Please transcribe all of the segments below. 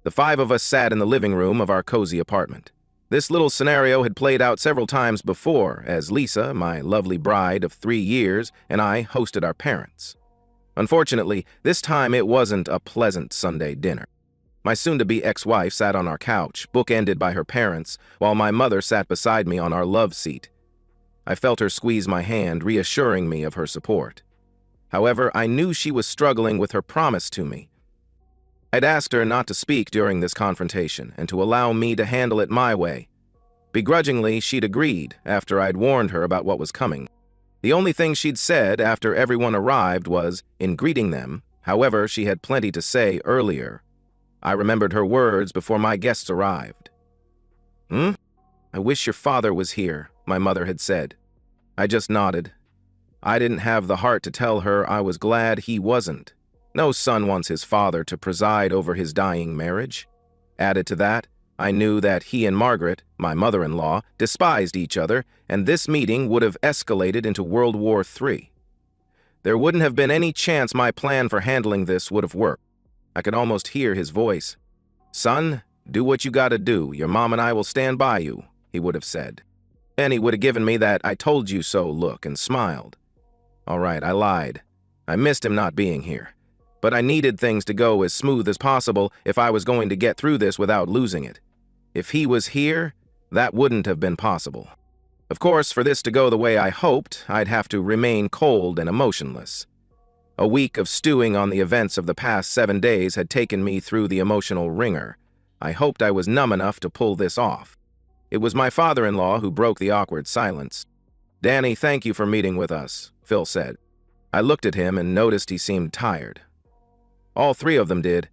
The five of us sat in the living room of our cozy apartment. This little scenario had played out several times before, as Lisa, my lovely bride of 3 years, and I hosted our parents. Unfortunately, this time it wasn't a pleasant Sunday dinner. My soon-to-be ex-wife sat on our couch, bookended by her parents, while my mother sat beside me on our love seat. I felt her squeeze my hand, reassuring me of her support. However, I knew she was struggling with her promise to me. I'd asked her not to speak during this confrontation and to allow me to handle it my way. Begrudgingly, she'd agreed after I'd warned her about what was coming. The only thing she'd said after everyone arrived was, in greeting them, however, she had plenty to say earlier. I remembered her words before my guests arrived. I wish your father was here," my mother had said. I just nodded. I didn't have the heart to tell her I was glad he wasn't. No son wants his father to preside over his dying marriage. Added to that, I knew that he and Margaret, my mother-in-law, despised each other, and this meeting would have escalated into World War III. There wouldn't have been any chance my plan for handling this would have worked. I could almost hear his voice. "Son, do what you gotta do. Your mom and I will stand by you," he would have said. And he would have given me that "I told you so" look and smiled. All right, I lied. I missed him not being here. But I needed things to go as smooth as possible if I was going to get through this without losing it. If he was here, that wouldn't have been possible. Of course, for this to go the way I hoped, I'd have to remain cold and emotionless. A week of stewing on the events of the past 7 days had taken me through the emotional ringer. I hoped I was numb enough to pull this off. It was my father-in-law who broke the awkward silence. "Danny, thank you for meeting with us," Phil said. I looked at him and noticed he seemed tired. All three of them did.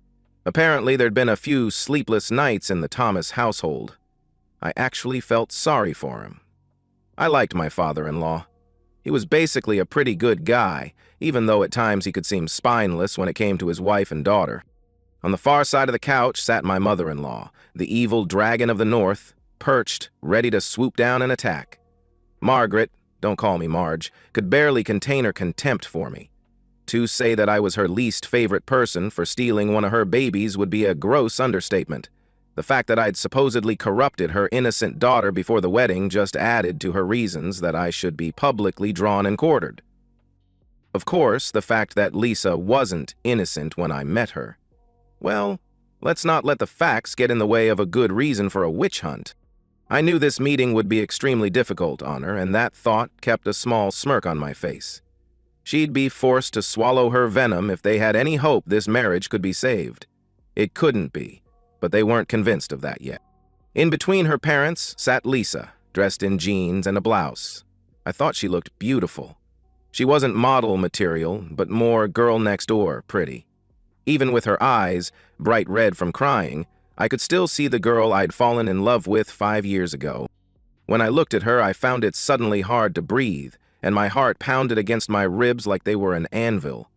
Apparently, there'd been a few sleepless nights in the Thomas household. I actually felt sorry for him. I liked my father-in-law. He was basically a pretty good guy, even though at times he could seem spineless when it came to his wife and daughter. On the far side of the couch sat my mother-in-law, the evil dragon of the north, perched, ready to swoop down and attack. Margaret, don't call me Marge, could barely contain her contempt for me. To say that I was her least favorite person for stealing one of her babies would be a gross understatement. The fact that I'd supposedly corrupted her innocent daughter before the wedding just added to her reasons that I should be publicly drawn and quartered. Of course, the fact that Lisa wasn't innocent when I met her. Well, let's not let the facts get in the way of a good reason for a witch hunt. I knew this meeting would be extremely difficult on her, and that thought kept a small smirk on my face. She'd be forced to swallow her venom if they had any hope this marriage could be saved. It couldn't be, but they weren't convinced of that yet. In between her parents sat Lisa, dressed in jeans and a blouse. I thought she looked beautiful. She wasn't model material, but more girl next door pretty. Even with her eyes, bright red from crying, I could still see the girl I'd fallen in love with 5 years ago. When I looked at her, I found it suddenly hard to breathe, and my heart pounded against my ribs like they were an anvil.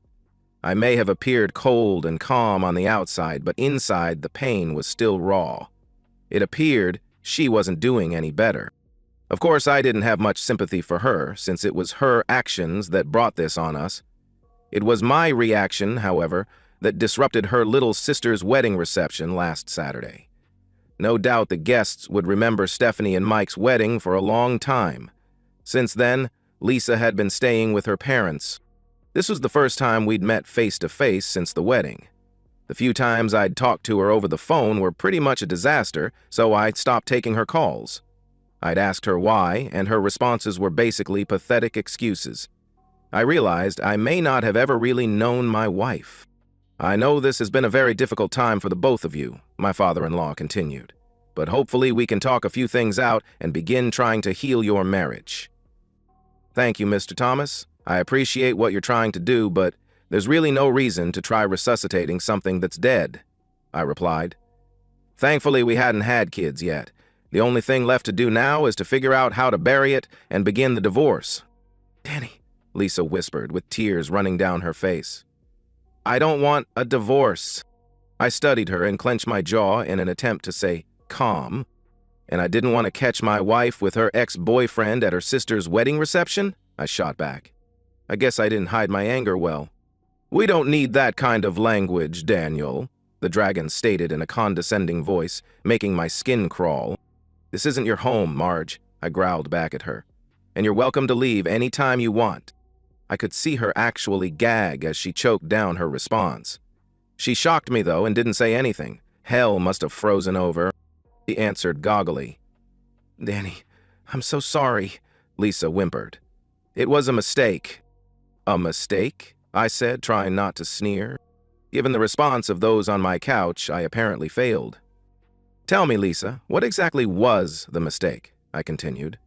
I may have appeared cold and calm on the outside, but inside the pain was still raw. It appeared she wasn't doing any better. Of course, I didn't have much sympathy for her, since it was her actions that brought this on us. It was my reaction, however, that disrupted her little sister's wedding reception last Saturday. No doubt the guests would remember Stephanie and Mike's wedding for a long time. Since then, Lisa had been staying with her parents. This was the first time we'd met face-to-face since the wedding. The few times I'd talked to her over the phone were pretty much a disaster, so I stopped taking her calls. I'd asked her why, and her responses were basically pathetic excuses. I realized I may not have ever really known my wife. "I know this has been a very difficult time for the both of you," my father-in-law continued. "But hopefully we can talk a few things out and begin trying to heal your marriage." "Thank you, Mr. Thomas. I appreciate what you're trying to do, but there's really no reason to try resuscitating something that's dead," I replied. Thankfully, we hadn't had kids yet. The only thing left to do now is to figure out how to bury it and begin the divorce. "Danny," Lisa whispered, with tears running down her face. "I don't want a divorce." I studied her and clenched my jaw in an attempt to say calm. "And I didn't want to catch my wife with her ex-boyfriend at her sister's wedding reception?" I shot back. I guess I didn't hide my anger well. "We don't need that kind of language, Daniel." the dragon stated in a condescending voice, making my skin crawl. "This isn't your home, Marge," I growled back at her. "And you're welcome to leave any time you want." I could see her actually gag as she choked down her response. She shocked me, though, and didn't say anything. Hell must have frozen over. She answered goggily. "Danny, I'm so sorry," Lisa whimpered. "It was a mistake." "A mistake?" I said, trying not to sneer. Given the response of those on my couch, I apparently failed. "Tell me, Lisa, what exactly was the mistake?" I continued.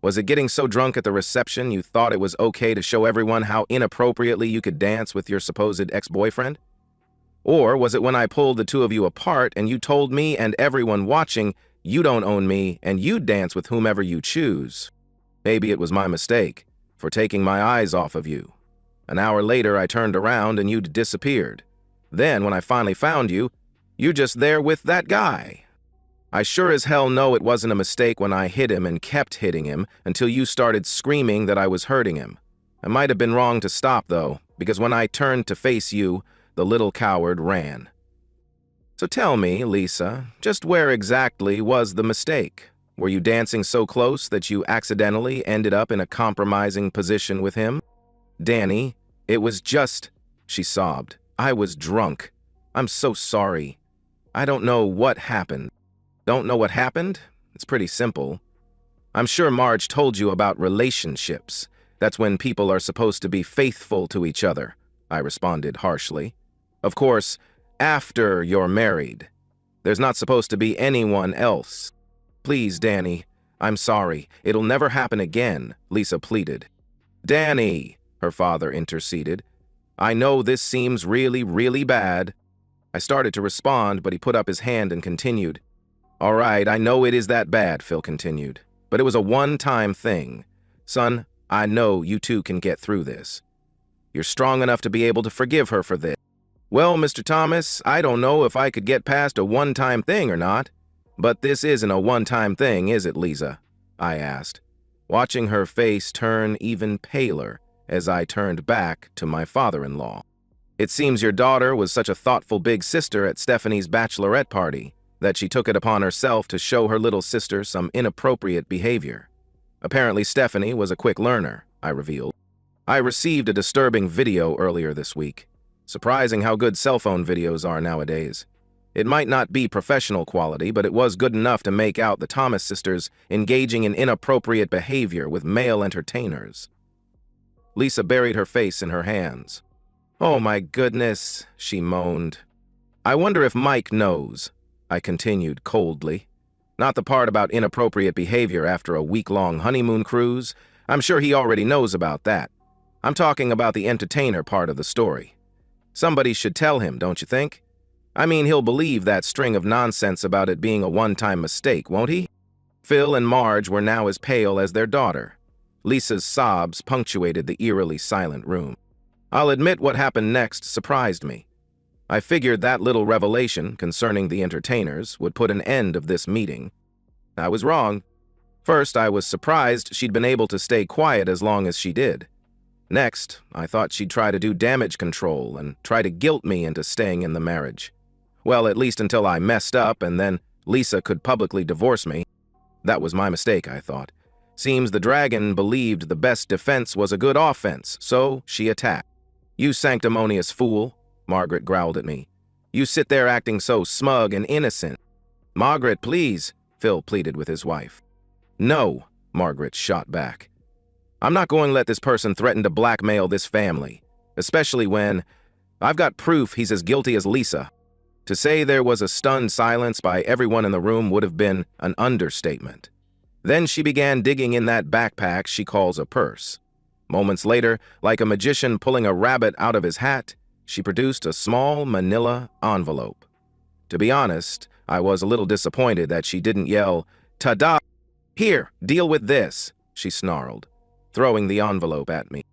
"Was it getting so drunk at the reception you thought it was okay to show everyone how inappropriately you could dance with your supposed ex-boyfriend? Or was it when I pulled the two of you apart and you told me and everyone watching you don't own me and you'd dance with whomever you choose? Maybe it was my mistake for taking my eyes off of you. An hour later, I turned around and you'd disappeared. Then, when I finally found you, you're just there with that guy. I sure as hell know it wasn't a mistake when I hit him and kept hitting him until you started screaming that I was hurting him. I might have been wrong to stop, though, because when I turned to face you, the little coward ran. So tell me, Lisa, just where exactly was the mistake? Were you dancing so close that you accidentally ended up in a compromising position with him?" "Danny, it was just," she sobbed. "I was drunk. I'm so sorry. I don't know what happened." "Don't know what happened? It's pretty simple. I'm sure Marge told you about relationships. That's when people are supposed to be faithful to each other," I responded harshly. "Of course, after you're married. There's not supposed to be anyone else." "Please, Danny, I'm sorry. It'll never happen again," Lisa pleaded. "Danny," her father interceded. "I know this seems really, really bad." I started to respond, but he put up his hand and continued. "All right, I know it is that bad," Phil continued. "But it was a one-time thing. Son, I know you two can get through this. You're strong enough to be able to forgive her for this." "Well, Mr. Thomas, I don't know if I could get past a one-time thing or not. But this isn't a one-time thing, is it, Lisa?" I asked, watching her face turn even paler as I turned back to my father-in-law. "It seems your daughter was such a thoughtful big sister at Stephanie's bachelorette party that she took it upon herself to show her little sister some inappropriate behavior. Apparently Stephanie was a quick learner," I revealed. "I received a disturbing video earlier this week. Surprising how good cell phone videos are nowadays. It might not be professional quality, but it was good enough to make out the Thomas sisters engaging in inappropriate behavior with male entertainers." Lisa buried her face in her hands. "Oh my goodness," she moaned. "I wonder if Mike knows," I continued coldly. "Not the part about inappropriate behavior after a week-long honeymoon cruise. I'm sure he already knows about that. I'm talking about the entertainer part of the story. Somebody should tell him, don't you think? I mean, he'll believe that string of nonsense about it being a one-time mistake, won't he?" Phil and Marge were now as pale as their daughter. Lisa's sobs punctuated the eerily silent room. I'll admit what happened next surprised me. I figured that little revelation concerning the entertainers would put an end of this meeting. I was wrong. First, I was surprised she'd been able to stay quiet as long as she did. Next, I thought she'd try to do damage control and try to guilt me into staying in the marriage. Well, at least until I messed up and then Lisa could publicly divorce me. That was my mistake, I thought. Seems the dragon believed the best defense was a good offense, so she attacked. "You sanctimonious fool," Margaret growled at me. "You sit there acting so smug and innocent." "Margaret, please," Phil pleaded with his wife. "No," Margaret shot back. "I'm not going to let this person threaten to blackmail this family, especially when I've got proof he's as guilty as Lisa." To say there was a stunned silence by everyone in the room would have been an understatement. Then she began digging in that backpack she calls a purse. Moments later, like a magician pulling a rabbit out of his hat, she produced a small manila envelope. To be honest, I was a little disappointed that she didn't yell, "Ta-da! Here, deal with this," she snarled, throwing the envelope at me.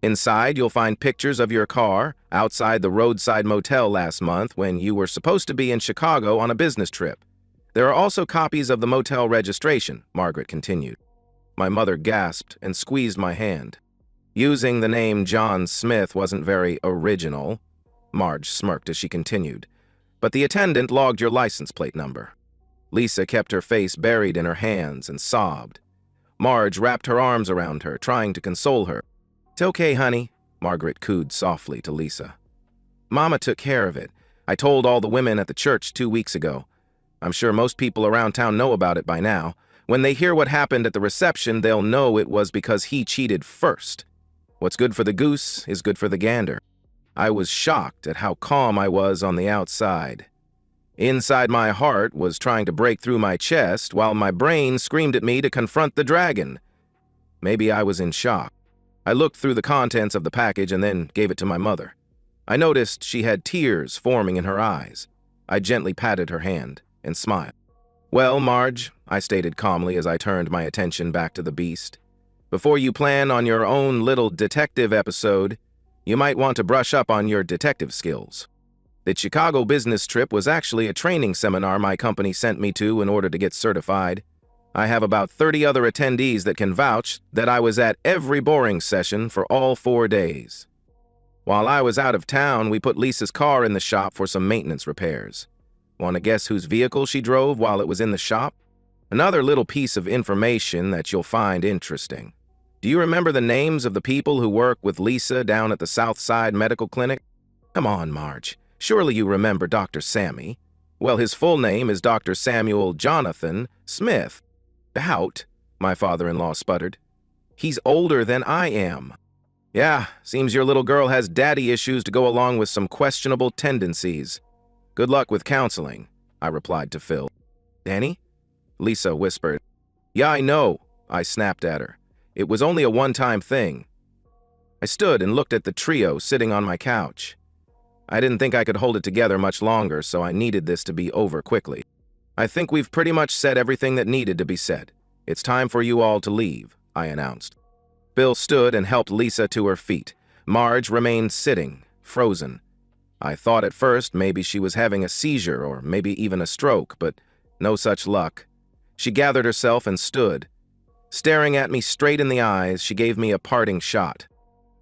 "Inside, you'll find pictures of your car outside the roadside motel last month when you were supposed to be in Chicago on a business trip. There are also copies of the motel registration," Margaret continued. My mother gasped and squeezed my hand. "Using the name John Smith wasn't very original," Marge smirked as she continued. but the attendant logged your license plate number." Lisa kept her face buried in her hands and sobbed. Marge wrapped her arms around her, trying to console her. "It's okay, honey," Margaret cooed softly to Lisa. "Mama took care of it. I told all the women at the church 2 weeks ago. I'm sure most people around town know about it by now. When they hear what happened at the reception, they'll know it was because he cheated first. What's good for the goose is good for the gander." I was shocked at how calm I was on the outside. Inside, my heart was trying to break through my chest while my brain screamed at me to confront the dragon. Maybe I was in shock. I looked through the contents of the package and then gave it to my mother. I noticed she had tears forming in her eyes. I gently patted her hand and smiled. "Well, Marge," I stated calmly as I turned my attention back to the beast, "before you plan on your own little detective episode, you might want to brush up on your detective skills. The Chicago business trip was actually a training seminar my company sent me to in order to get certified. I have about 30 other attendees that can vouch that I was at every boring session for all 4 days. While I was out of town, we put Lisa's car in the shop for some maintenance repairs. Want to guess whose vehicle she drove while it was in the shop? Another little piece of information that you'll find interesting. Do you remember the names of the people who work with Lisa down at the Southside Medical Clinic? Come on, Marge. Surely you remember Dr. Sammy. Well, his full name is Dr. Samuel Jonathan Smith. Doubt, my father-in-law sputtered. He's older than I am. Yeah, seems your little girl has daddy issues to go along with some questionable tendencies. Good luck with counseling, I replied to Phil. Danny? Lisa whispered. Yeah, I know, I snapped at her. It was only a one-time thing. I stood and looked at the trio sitting on my couch. I didn't think I could hold it together much longer, so I needed this to be over quickly. I think we've pretty much said everything that needed to be said. It's time for you all to leave, I announced. Bill stood and helped Lisa to her feet. Marge remained sitting, frozen. I thought at first maybe she was having a seizure or maybe even a stroke, but no such luck. She gathered herself and stood. Staring at me straight in the eyes, she gave me a parting shot.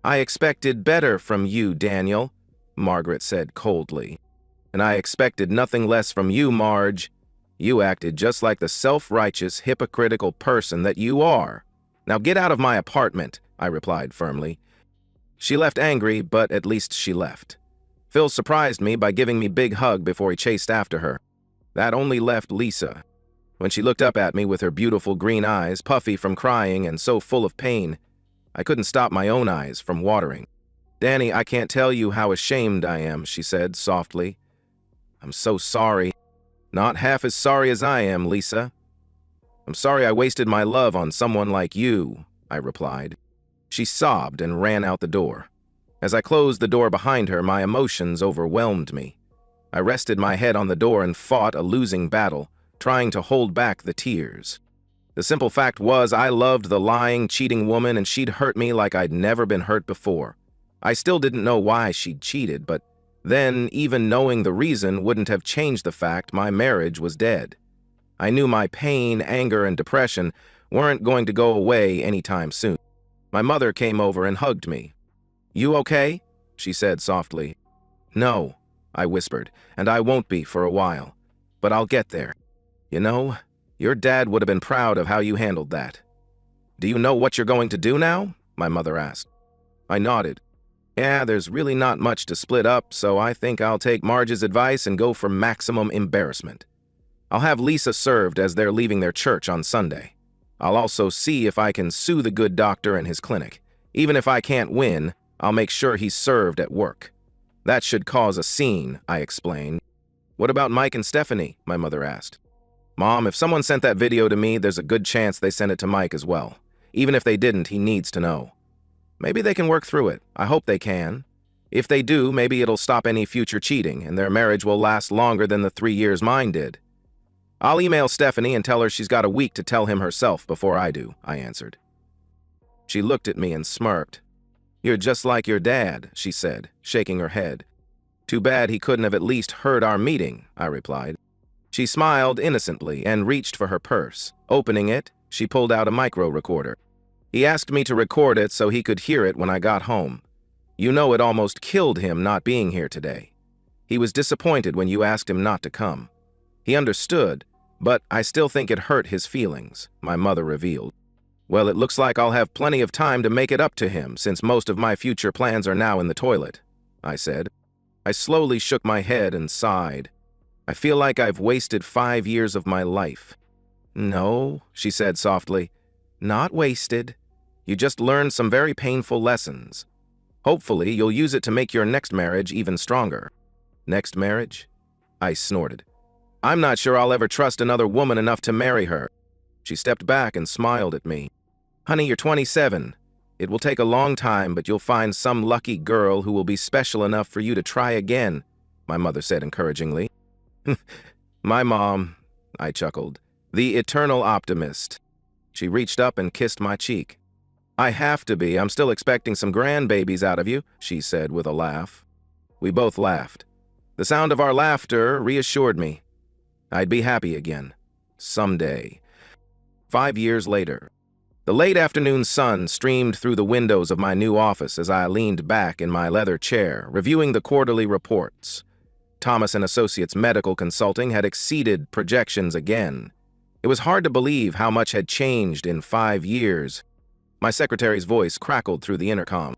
I expected better from you, Daniel, Margaret said coldly. And I expected nothing less from you, Marge. You acted just like the self-righteous, hypocritical person that you are. Now get out of my apartment, I replied firmly. She left angry, but at least she left. Phil surprised me by giving me a big hug before he chased after her. That only left Lisa. When she looked up at me with her beautiful green eyes, puffy from crying and so full of pain, I couldn't stop my own eyes from watering. Danny, I can't tell you how ashamed I am, she said softly. I'm so sorry. Not half as sorry as I am, Lisa. I'm sorry I wasted my love on someone like you, I replied. She sobbed and ran out the door. As I closed the door behind her, my emotions overwhelmed me. I rested my head on the door and fought a losing battle, trying to hold back the tears. The simple fact was I loved the lying, cheating woman and she'd hurt me like I'd never been hurt before. I still didn't know why she'd cheated, but then even knowing the reason wouldn't have changed the fact my marriage was dead. I knew my pain, anger, and depression weren't going to go away anytime soon. My mother came over and hugged me. You okay? She said softly. No, I whispered, and I won't be for a while, but I'll get there. You know, your dad would have been proud of how you handled that. Do you know what you're going to do now? My mother asked. I nodded. Yeah, there's really not much to split up, so I think I'll take Marge's advice and go for maximum embarrassment. I'll have Lisa served as they're leaving their church on Sunday. I'll also see if I can sue the good doctor and his clinic. Even if I can't win, I'll make sure he's served at work. That should cause a scene, I explained. What about Mike and Stephanie? My mother asked. Mom, if someone sent that video to me, there's a good chance they sent it to Mike as well. Even if they didn't, he needs to know. Maybe they can work through it. I hope they can. If they do, maybe it'll stop any future cheating, and their marriage will last longer than the 3 years mine did. I'll email Stephanie and tell her she's got a week to tell him herself before I do, I answered. She looked at me and smirked. You're just like your dad, she said, shaking her head. Too bad he couldn't have at least heard our meeting, I replied. She smiled innocently and reached for her purse. Opening it, she pulled out a micro recorder. He asked me to record it so he could hear it when I got home. You know it almost killed him not being here today. He was disappointed when you asked him not to come. He understood, but I still think it hurt his feelings, my mother revealed. Well, it looks like I'll have plenty of time to make it up to him since most of my future plans are now in the toilet, I said. I slowly shook my head and sighed. I feel like I've wasted 5 years of my life. No, she said softly, not wasted. You just learned some very painful lessons. Hopefully, you'll use it to make your next marriage even stronger. Next marriage? I snorted. I'm not sure I'll ever trust another woman enough to marry her. She stepped back and smiled at me. Honey, you're 27. It will take a long time, but you'll find some lucky girl who will be special enough for you to try again, my mother said encouragingly. My mom, I chuckled. The eternal optimist. She reached up and kissed my cheek. I have to be. I'm still expecting some grandbabies out of you, she said with a laugh. We both laughed. The sound of our laughter reassured me. I'd be happy again. Someday. 5 years later. The late afternoon sun streamed through the windows of my new office as I leaned back in my leather chair, reviewing the quarterly reports. Thomas & Associates Medical Consulting had exceeded projections again. It was hard to believe how much had changed in 5 years. My secretary's voice crackled through the intercom.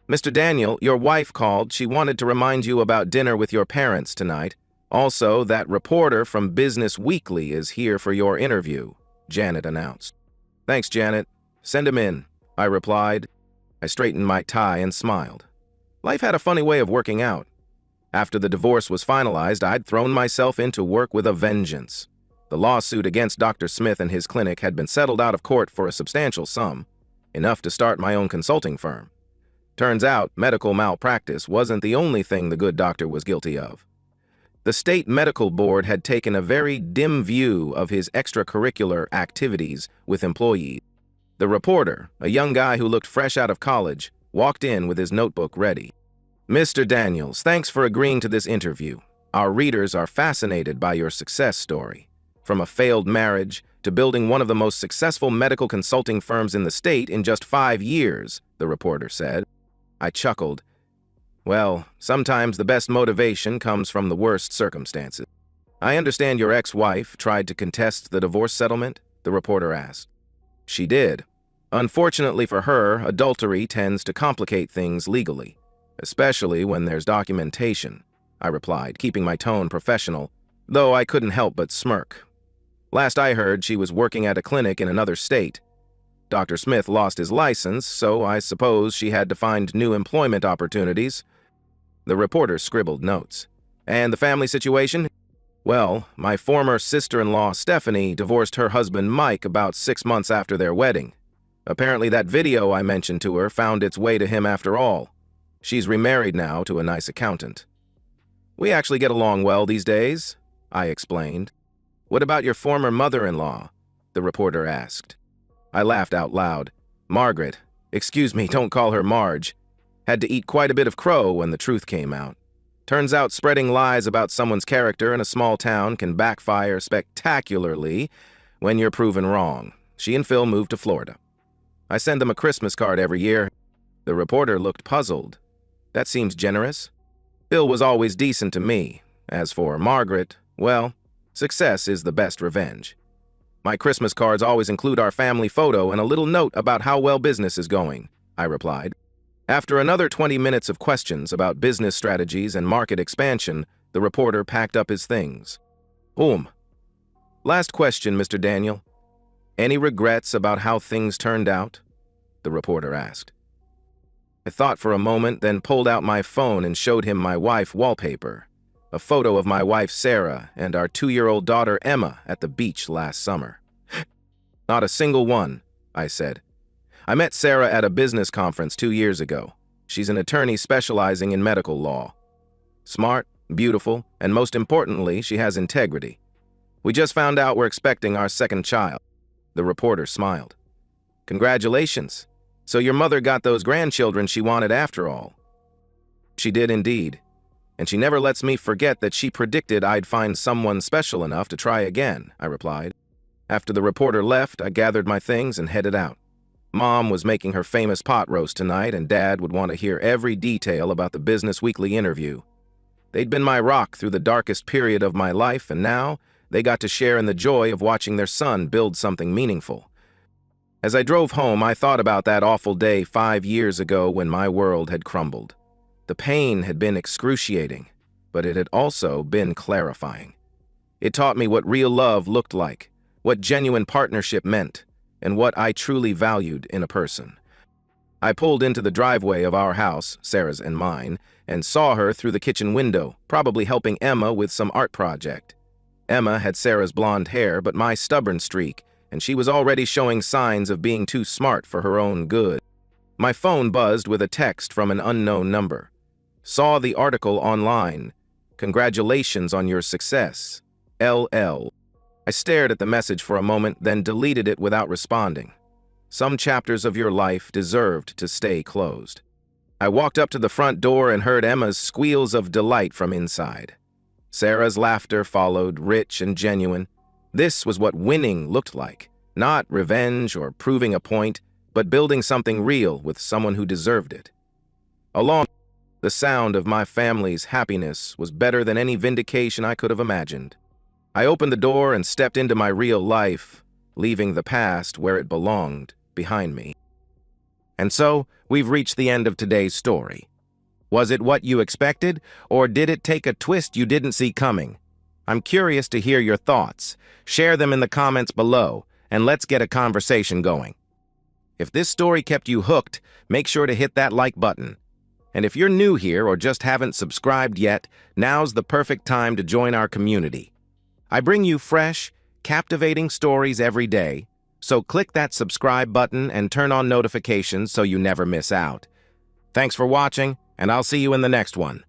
Mr. Daniel, your wife called. She wanted to remind you about dinner with your parents tonight. Also, that reporter from Business Weekly is here for your interview, Janet announced. Thanks, Janet. Send him in, I replied. I straightened my tie and smiled. Life had a funny way of working out. After the divorce was finalized, I'd thrown myself into work with a vengeance. The lawsuit against Dr. Smith and his clinic had been settled out of court for a substantial sum, enough to start my own consulting firm. Turns out, medical malpractice wasn't the only thing the good doctor was guilty of. The state medical board had taken a very dim view of his extracurricular activities with employees. The reporter, a young guy who looked fresh out of college, walked in with his notebook ready. Mr. Daniels, thanks for agreeing to this interview. Our readers are fascinated by your success story. From a failed marriage to building one of the most successful medical consulting firms in the state in just 5 years, the reporter said. I chuckled. Well, sometimes the best motivation comes from the worst circumstances. I understand your ex-wife tried to contest the divorce settlement, the reporter asked. She did. Unfortunately for her, adultery tends to complicate things legally, especially when there's documentation, I replied, keeping my tone professional, though I couldn't help but smirk. Last I heard, she was working at a clinic in another state. Dr. Smith lost his license, so I suppose she had to find new employment opportunities. The reporter scribbled notes. And the family situation? Well, my former sister-in-law, Stephanie, divorced her husband, Mike, about 6 months after their wedding. Apparently that video I mentioned to her found its way to him after all. She's remarried now to a nice accountant. We actually get along well these days, I explained. What about your former mother-in-law? The reporter asked. I laughed out loud. Margaret, excuse me, don't call her Marge, had to eat quite a bit of crow when the truth came out. Turns out spreading lies about someone's character in a small town can backfire spectacularly when you're proven wrong. She and Phil moved to Florida. I send them a Christmas card every year. The reporter looked puzzled. That seems generous. Phil was always decent to me. As for Margaret, well, success is the best revenge. My Christmas cards always include our family photo and a little note about how well business is going, I replied. After another 20 minutes of questions about business strategies and market expansion, the reporter packed up his things. Last question, Mr. Daniel. Any regrets about how things turned out? The reporter asked. I thought for a moment, then pulled out my phone and showed him my wife wallpaper. A photo of my wife, Sarah, and our 2-year-old daughter, Emma, at the beach last summer. Not a single one, I said. I met Sarah at a business conference 2 years ago. She's an attorney specializing in medical law. Smart, beautiful, and most importantly, she has integrity. We just found out we're expecting our second child. The reporter smiled. Congratulations. So your mother got those grandchildren she wanted after all. She did indeed. And she never lets me forget that she predicted I'd find someone special enough to try again, I replied. After the reporter left, I gathered my things and headed out. Mom was making her famous pot roast tonight, and Dad would want to hear every detail about the Business Weekly interview. They'd been my rock through the darkest period of my life, and now they got to share in the joy of watching their son build something meaningful. As I drove home, I thought about that awful day 5 years ago when my world had crumbled. The pain had been excruciating, but it had also been clarifying. It taught me what real love looked like, what genuine partnership meant, and what I truly valued in a person. I pulled into the driveway of our house, Sarah's and mine, and saw her through the kitchen window, probably helping Emma with some art project. Emma had Sarah's blonde hair, but my stubborn streak, and she was already showing signs of being too smart for her own good. My phone buzzed with a text from an unknown number. Saw the article online. Congratulations on your success. LL. I stared at the message for a moment, then deleted it without responding. Some chapters of your life deserved to stay closed. I walked up to the front door and heard Emma's squeals of delight from inside. Sarah's laughter followed, rich and genuine. This was what winning looked like. Not revenge or proving a point, but building something real with someone who deserved it. Along the sound of my family's happiness was better than any vindication I could have imagined. I opened the door and stepped into my real life, leaving the past where it belonged, behind me. And so, we've reached the end of today's story. Was it what you expected, or did it take a twist you didn't see coming? I'm curious to hear your thoughts. Share them in the comments below, and let's get a conversation going. If this story kept you hooked, make sure to hit that like button. And if you're new here or just haven't subscribed yet, now's the perfect time to join our community. I bring you fresh, captivating stories every day, so click that subscribe button and turn on notifications so you never miss out. Thanks for watching, and I'll see you in the next one.